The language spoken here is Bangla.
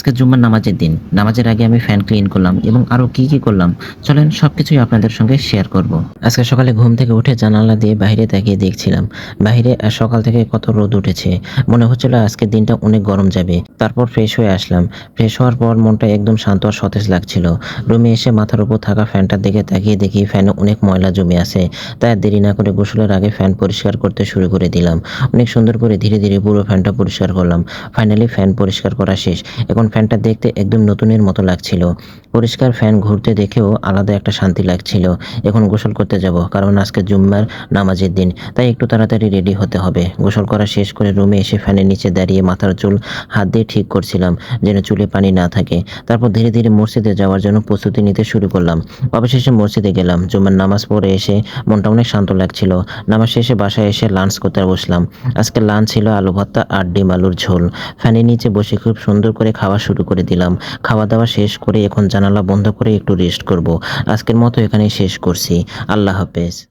আজকে জুম্মার নামাজের দিন। নামাজের আগে আমি ফ্যান ক্লিন করলাম এবং আরো কি করলাম চলেন সবকিছুই আপনাদের সঙ্গে শেয়ার করব। আজকে সকালে ঘুম থেকে উঠে জানালা দিয়ে বাইরে তাকিয়ে দেখছিলাম। বাইরে সকাল থেকে কত রোদ উঠেছে। মনে হচ্ছিল আজকের দিনটা অনেক গরম যাবে। তারপর ফ্রেশ হয়ে আসলাম। ফ্রেশ হওয়ার পর মনটা একদম শান্ত আর সতেজ লাগছিল। রুমে এসে মাথার উপর থাকা ফ্যানটার দিকে তাকিয়ে দেখি ফ্যানে অনেক ময়লা জমে আছে। তাই আর দেরি না করে গোসলের আগে ফ্যান পরিষ্কার করতে শুরু করে দিলাম। অনেক সুন্দর করে ধীরে ধীরে পুরো ফ্যানটা পরিষ্কার করলাম। ফাইনালি ফ্যান পরিষ্কার করা শেষ। এখন ফ্যানটা দেখতে একদম নতুনের মতো লাগছিল। পরিষ্কার ফ্যান ঘুরতে দেখেও আলাদা একটা শান্তি লাগছিল। এখন গোসল করতে যাব কারণ আজকে জুম্মার নামাজের দিন। তাই একটু তাড়াতাড়ি রেডি হতে হবে। গোসল করা শেষ করে রুমে এসে ফ্যানের নিচে দাঁড়িয়ে মাথার চুল হাত দিয়ে ঠিক করছিলাম যেন চুলে পানি না থাকে। তারপর ধীরে ধীরে মসজিদে যাওয়ার জন্য প্রস্তুতি নিতে শুরু করলাম। অবশেষে মসজিদে গেলাম। জুম্মার নামাজ পড়ে এসে মনটা অনেক শান্ত লাগছিল। নামাজ শেষে বাসায় এসে লাঞ্চ করতে বসলাম। আজকে লাঞ্চ ছিল আলু ভর্তা আর ডিম আলুর ঝোল। ফ্যানের নিচে বসে খুব সুন্দর করে খাওয়া শুরু করে দিলাম। খাওয়া দাওয়া শেষ করে এখন জানালা বন্ধ করে একটু রেস্ট করব। আজকের মতো এখানেই শেষ করছি। আল্লাহ হাফেজ।